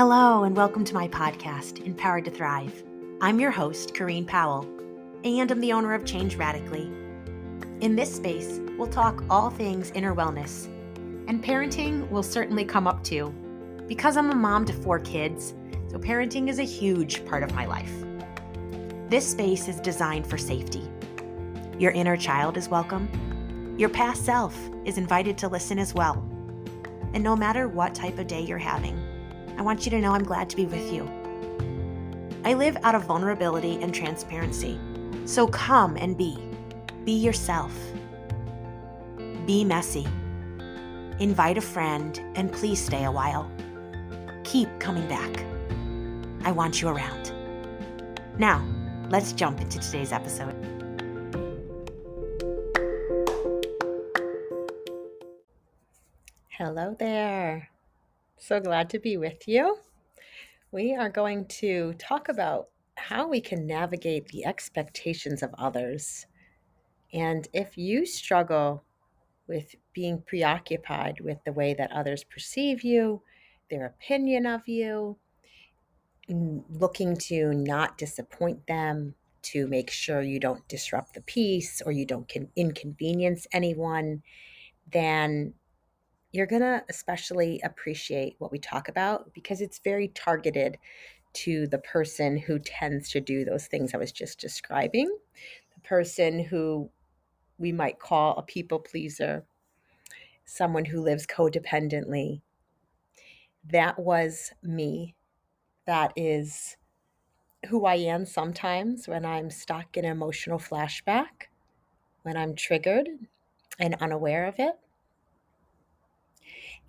Hello, and welcome to my podcast, Empowered to Thrive. I'm your host, Corrine Powell, and I'm the owner of Change Radically. In this space, we'll talk all things inner wellness, and parenting will certainly come up too. Because I'm a mom to 4 kids, so parenting is a huge part of my life. This space is designed for safety. Your inner child is welcome. Your past self is invited to listen as well. And no matter what type of day you're having, I want you to know I'm glad to be with you. I live out of vulnerability and transparency, so come and be. Be yourself. Be messy. Invite a friend, and please stay a while. Keep coming back. I want you around. Now, let's jump into today's episode. Hello there. So glad to be with you. We are going to talk about how we can navigate the expectations of others. And if you struggle with being preoccupied with the way that others perceive you, their opinion of you, looking to not disappoint them, to make sure you don't disrupt the peace or you don't inconvenience anyone, then you're going to especially appreciate what we talk about because it's very targeted to the person who tends to do those things I was just describing, the person who we might call a people pleaser, someone who lives codependently. That was me. That is who I am sometimes when I'm stuck in an emotional flashback, when I'm triggered and unaware of it.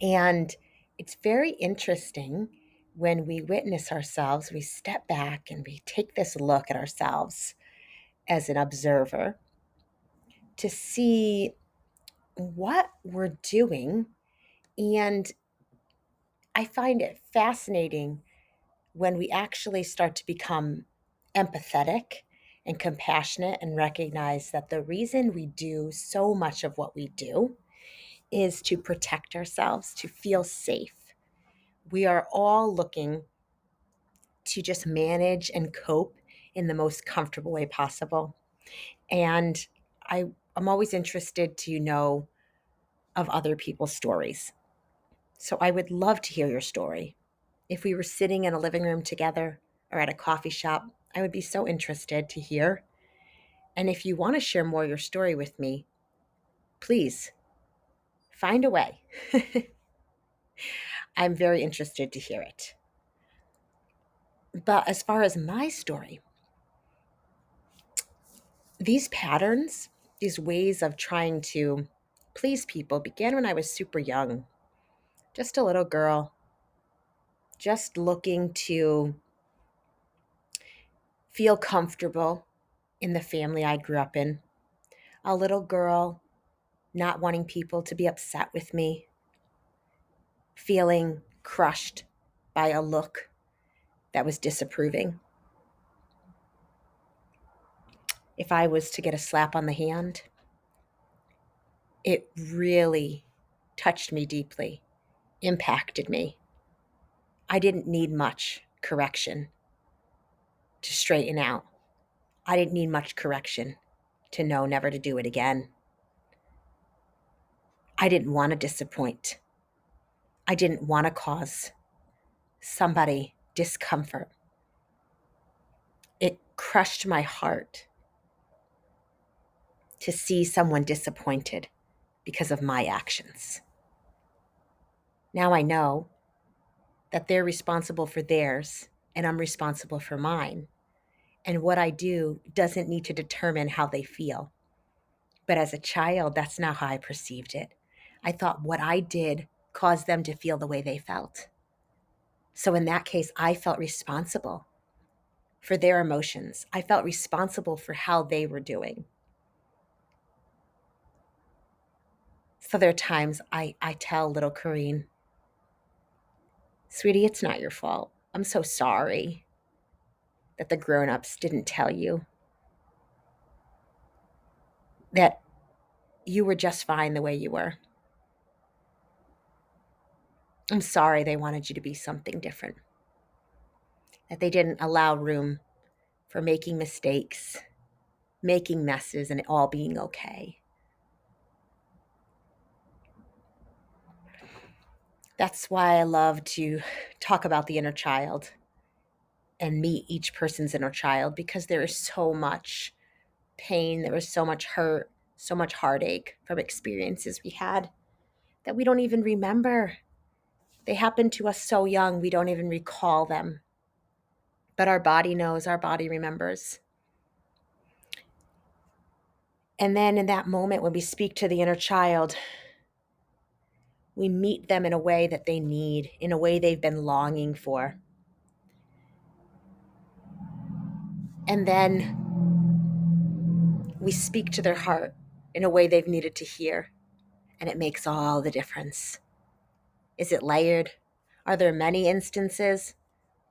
And it's very interesting when we witness ourselves, we step back and we take this look at ourselves as an observer to see what we're doing. And I find it fascinating when we actually start to become empathetic and compassionate and recognize that the reason we do so much of what we do is to protect ourselves, to feel safe. We are all looking to just manage and cope in the most comfortable way possible. And I'm always interested to know of other people's stories. So I would love to hear your story. If we were sitting in a living room together or at a coffee shop, I would be so interested to hear. And if you want to share more of your story with me, please find a way. I'm very interested to hear it. But as far as my story, these patterns, these ways of trying to please people began when I was super young, just a little girl, just looking to feel comfortable in the family I grew up in. A little girl not wanting people to be upset with me, feeling crushed by a look that was disapproving. If I was to get a slap on the hand, it really touched me deeply, impacted me. I didn't need much correction to straighten out. I didn't need much correction to know never to do it again. I didn't want to disappoint. I didn't want to cause somebody discomfort. It crushed my heart to see someone disappointed because of my actions. Now I know that they're responsible for theirs and I'm responsible for mine. And what I do doesn't need to determine how they feel. But as a child, that's not how I perceived it. I thought what I did caused them to feel the way they felt. So in that case, I felt responsible for their emotions. I felt responsible for how they were doing. So there are times I tell little Corrine, sweetie, it's not your fault. I'm so sorry that the grown-ups didn't tell you that you were just fine the way you were. I'm sorry they wanted you to be something different. that they didn't allow room for making mistakes, making messes, and it all being okay. That's why I love to talk about the inner child and meet each person's inner child, because there is so much pain, there is so much hurt, so much heartache from experiences we had that we don't even remember. They happened to us so young, we don't even recall them. But our body knows, our body remembers. And then in that moment, when we speak to the inner child, we meet them in a way that they need, in a way they've been longing for. And then we speak to their heart in a way they've needed to hear. And it makes all the difference. Is it layered? Are there many instances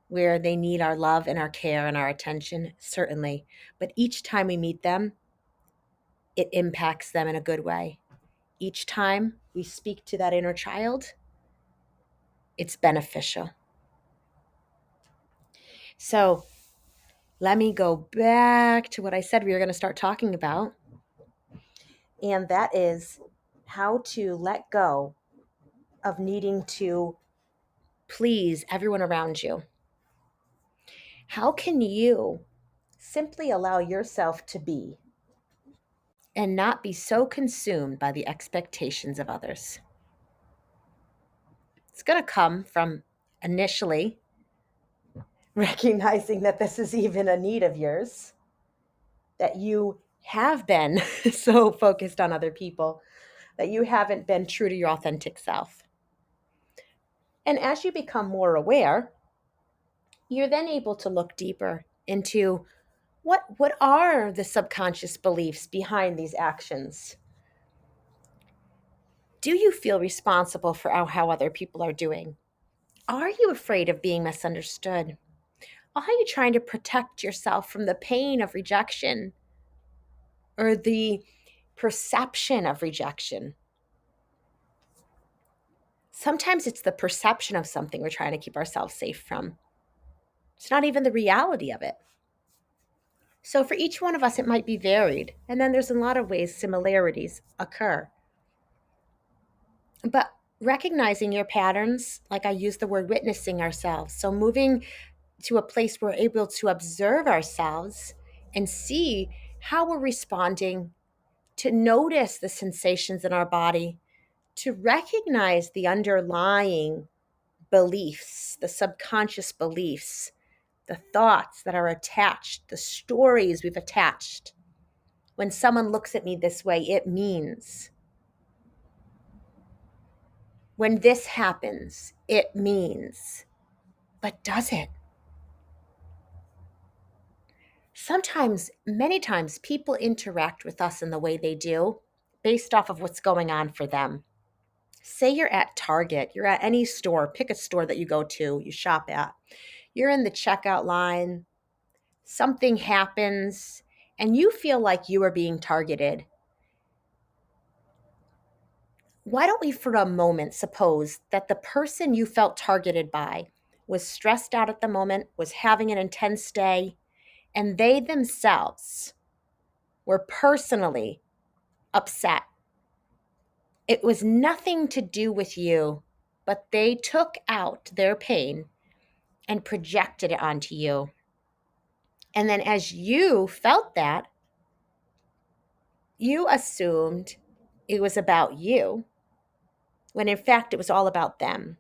where they need our love and our care and our attention? Certainly. But each time we meet them, it impacts them in a good way. Each time we speak to that inner child, it's beneficial. So let me go back to what I said we were going to start talking about. And that is how to let go of needing to please everyone around you. How can you simply allow yourself to be and not be so consumed by the expectations of others? It's going to come from initially recognizing that this is even a need of yours, that you have been so focused on other people that you haven't been true to your authentic self. And as you become more aware, you're then able to look deeper into what are the subconscious beliefs behind these actions? Do you feel responsible for how other people are doing? Are you afraid of being misunderstood? Are you trying to protect yourself from the pain of rejection or the perception of rejection? Sometimes it's the perception of something we're trying to keep ourselves safe from. It's not even the reality of it. So for each one of us, it might be varied. And then there's a lot of ways similarities occur. But recognizing your patterns, like I use the word witnessing ourselves. So moving to a place where we're able to observe ourselves and see how we're responding, to notice the sensations in our body, to recognize the underlying beliefs, the subconscious beliefs, the thoughts that are attached, the stories we've attached. When someone looks at me this way, it means. When this happens, it means. But does it? Sometimes, many times, people interact with us in the way they do based off of what's going on for them. Say you're at Target, you're at any store, pick a store that you go to, you shop at. You're in the checkout line, something happens, and you feel like you are being targeted. Why don't we, for a moment, suppose that the person you felt targeted by was stressed out at the moment, was having an intense day, and they themselves were personally upset. It was nothing to do with you, but they took out their pain and projected it onto you. And then as you felt that, you assumed it was about you, when in fact it was all about them.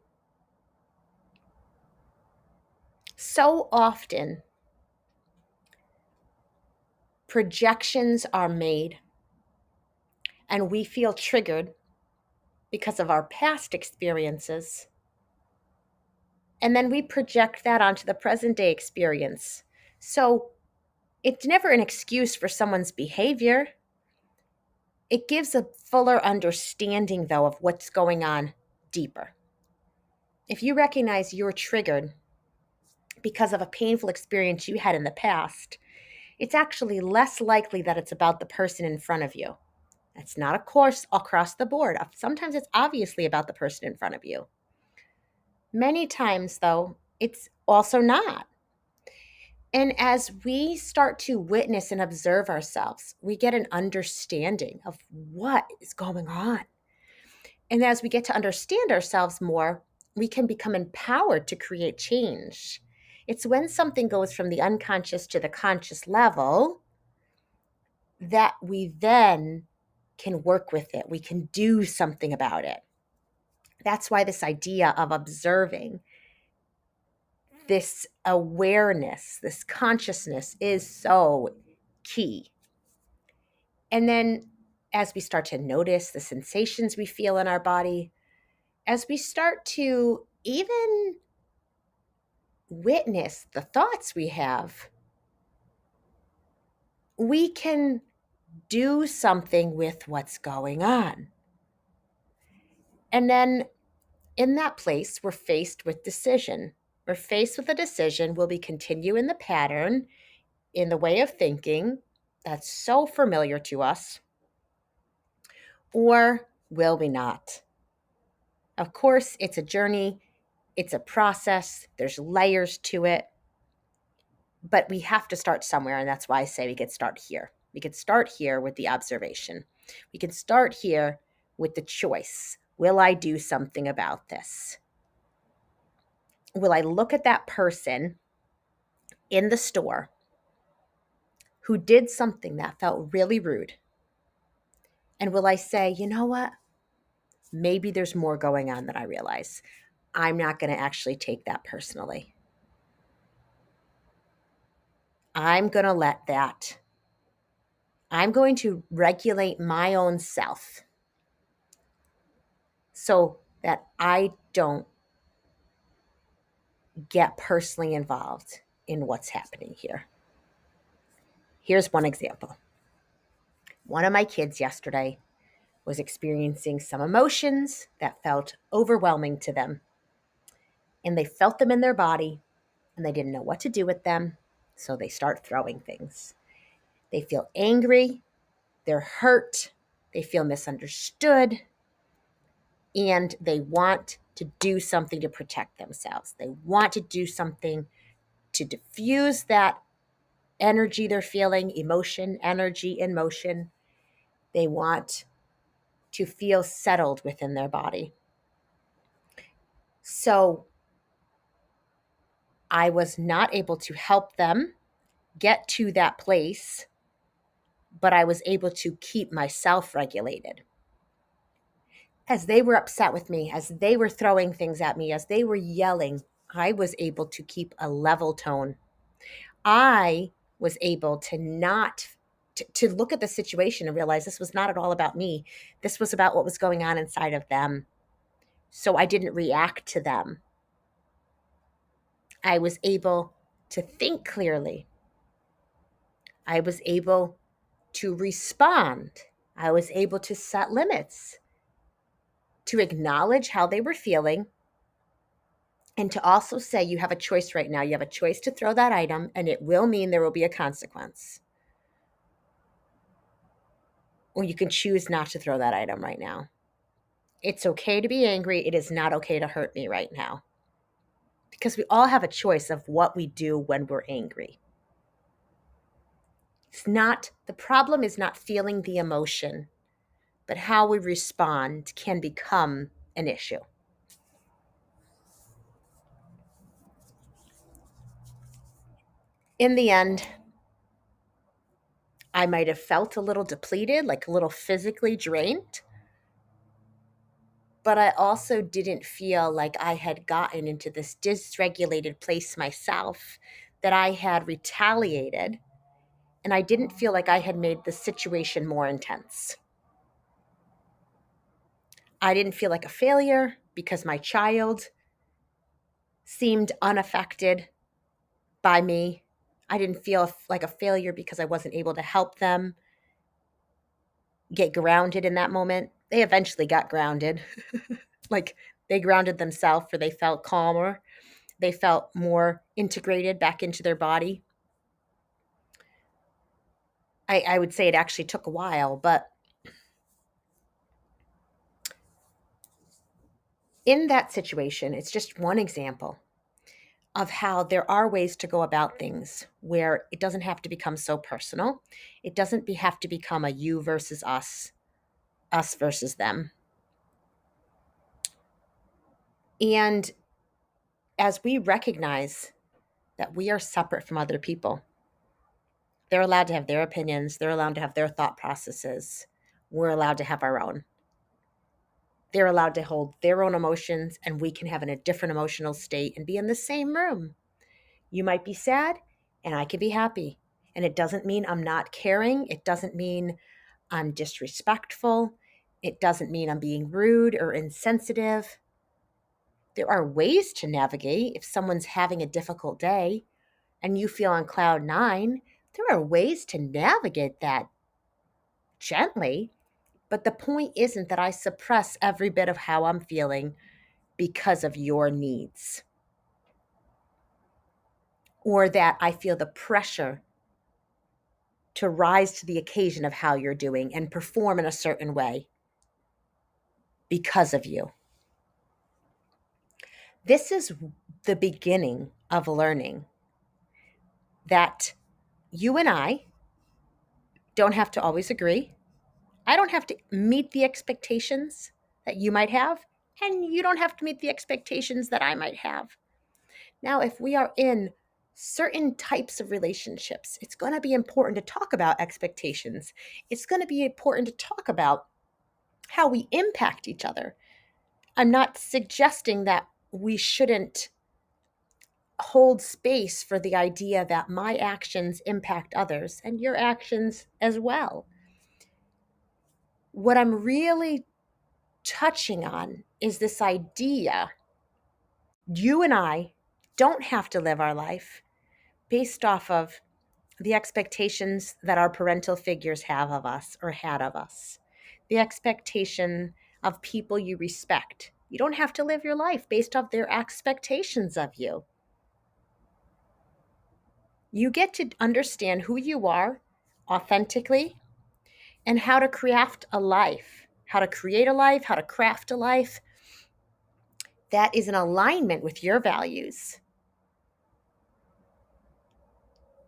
So often, projections are made and we feel triggered because of our past experiences. And then we project that onto the present day experience. So it's never an excuse for someone's behavior. It gives a fuller understanding, though, of what's going on deeper. If you recognize you're triggered because of a painful experience you had in the past, it's actually less likely that it's about the person in front of you. That's not a course across the board. Sometimes it's obviously about the person in front of you. Many times, though, it's also not. And as we start to witness and observe ourselves, we get an understanding of what is going on. And as we get to understand ourselves more, we can become empowered to create change. It's when something goes from the unconscious to the conscious level that we then can work with it. We can do something about it. That's why this idea of observing, this awareness, this consciousness is so key. And then as we start to notice the sensations we feel in our body, as we start to even witness the thoughts we have, we can do something with what's going on. And then in that place, we're faced with decision. We're faced with a decision. Will we continue in the pattern, in the way of thinking that's so familiar to us, or will we not? Of course, it's a journey, it's a process, there's layers to it, but we have to start somewhere. And that's why I say we could start here. We could start here with the observation. We can start here with the choice. Will I do something about this? Will I look at that person in the store who did something that felt really rude? And will I say, you know what? Maybe there's more going on than I realize. I'm not going to actually take that personally. I'm going to let that. I'm going to regulate my own self so that I don't get personally involved in what's happening here. Here's one example. One of my kids yesterday was experiencing some emotions that felt overwhelming to them. And they felt them in their body and they didn't know what to do with them. So they start throwing things. They feel angry, they're hurt, they feel misunderstood, and they want to do something to protect themselves. They want to do something to diffuse that energy they're feeling, emotion, energy, and motion. They want to feel settled within their body. So I was not able to help them get to that place, but I was able to keep myself regulated. As they were upset with me, as they were throwing things at me, as they were yelling, I was able to keep a level tone. I was able to not to look at the situation and realize this was not at all about me. This was about what was going on inside of them. So I didn't react to them. I was able to think clearly. I was able to respond. I was able to set limits, to acknowledge how they were feeling, and to also say, you have a choice right now. You have a choice to throw that item, and it will mean there will be a consequence. Or you can choose not to throw that item right now. It's okay to be angry. It is not okay to hurt me right now. Because we all have a choice of what we do when we're angry. The problem is not feeling the emotion, but how we respond can become an issue. In the end, I might have felt a little depleted, like a little physically drained, but I also didn't feel like I had gotten into this dysregulated place myself, that I had retaliated, and I didn't feel like I had made the situation more intense. I didn't feel like a failure because my child seemed unaffected by me. I didn't feel like a failure because I wasn't able to help them get grounded in that moment. They eventually got grounded. Like they grounded themselves, or they felt calmer. They felt more integrated back into their body. I would say it actually took a while, but in that situation, it's just one example. of how there are ways to go about things where it doesn't have to become so personal. It doesn't have to become a you versus us versus them. And as we recognize that we are separate from other people, they're allowed to have their opinions, they're allowed to have their thought processes. We're allowed to have our own. They're allowed to hold their own emotions, and we can have in a different emotional state and be in the same room. You might be sad, and I can be happy. And it doesn't mean I'm not caring. It doesn't mean I'm disrespectful. It doesn't mean I'm being rude or insensitive. There are ways to navigate if someone's having a difficult day and you feel on cloud nine. There are ways to navigate that gently. But the point isn't that I suppress every bit of how I'm feeling because of your needs, or that I feel the pressure to rise to the occasion of how you're doing and perform in a certain way because of you. This is the beginning of learning that you and I don't have to always agree. I don't have to meet the expectations that you might have, and you don't have to meet the expectations that I might have. Now, if we are in certain types of relationships, it's going to be important to talk about expectations. It's going to be important to talk about how we impact each other. I'm not suggesting that we shouldn't hold space for the idea that my actions impact others and your actions as well. What I'm really touching on is this idea you and I don't have to live our life based off of the expectations that our parental figures have of us or had of us, the expectation of people you respect. You don't have to live your life based off their expectations of you. You get to understand who you are authentically and how to craft a life, how to create a life, how to craft a life that is in alignment with your values,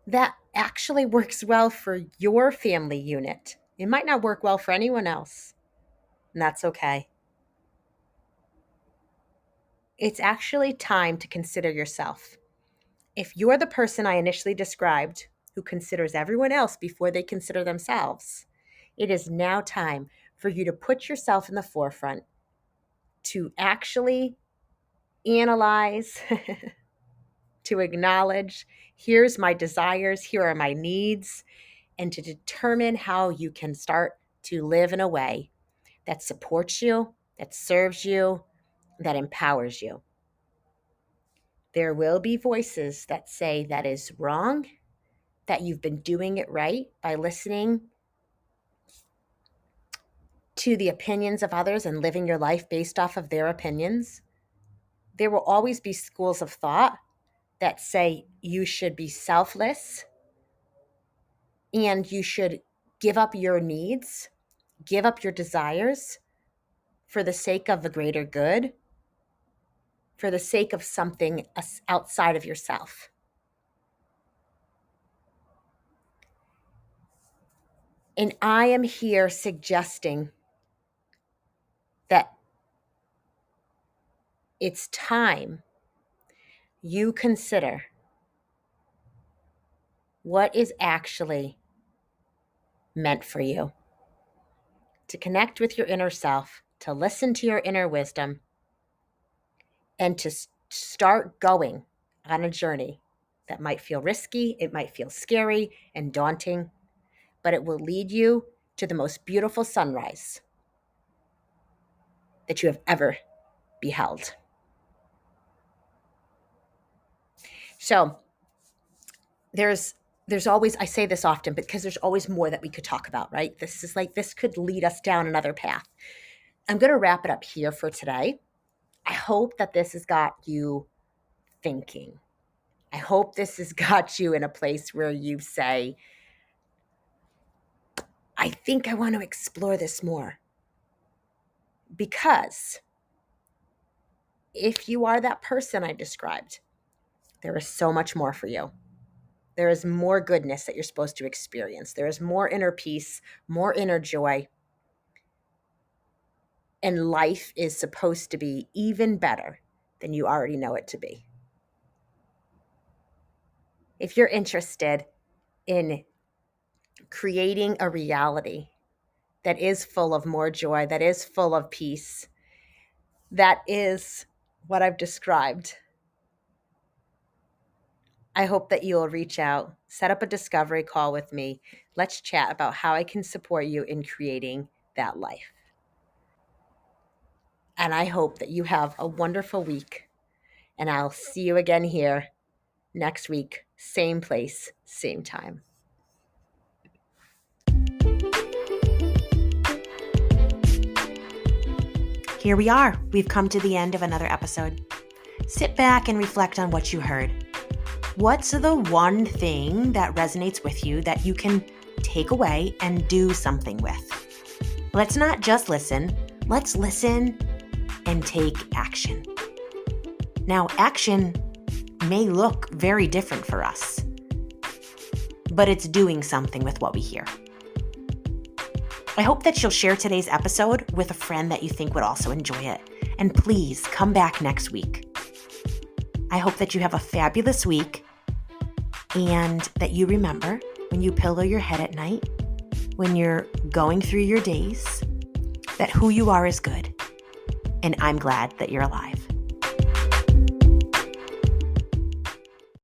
that actually works well for your family unit. It might not work well for anyone else, and that's okay. It's actually time to consider yourself. If you're the person I initially described who considers everyone else before they consider themselves, it is now time for you to put yourself in the forefront, to actually analyze, to acknowledge, here's my desires, here are my needs, and to determine how you can start to live in a way that supports you, that serves you, that empowers you. There will be voices that say that is wrong, that you've been doing it right by listening to the opinions of others and living your life based off of their opinions. There will always be schools of thought that say you should be selfless and you should give up your needs, give up your desires for the sake of the greater good, for the sake of something outside of yourself. And I am here suggesting that it's time you consider what is actually meant for you, to connect with your inner self, to listen to your inner wisdom, and to start going on a journey that might feel risky, it might feel scary and daunting, but it will lead you to the most beautiful sunrise that you have ever beheld. So there's always, I say this often because there's always more that we could talk about, right? This could lead us down another path. I'm going to wrap it up here for today. I hope that this has got you thinking. I hope this has got you in a place where you say, I think I want to explore this more. Because if you are that person I described there is so much more for you. There is more goodness that you're supposed to experience. There is more inner peace, more inner joy. And life is supposed to be even better than you already know it to be. If you're interested in creating a reality that is full of more joy, that is full of peace, that is what I've described, I hope that you'll reach out, set up a discovery call with me. Let's chat about how I can support you in creating that life. And I hope that you have a wonderful week. And I'll see you again here next week, same place, same time. Here we are. We've come to the end of another episode. Sit back and reflect on what you heard. What's the one thing that resonates with you that you can take away and do something with? Let's not just listen. Let's listen and take action. Now, action may look very different for us, but it's doing something with what we hear. I hope that you'll share today's episode with a friend that you think would also enjoy it. And please come back next week. I hope that you have a fabulous week and that you remember when you pillow your head at night, when you're going through your days, that who you are is good. And I'm glad that you're alive.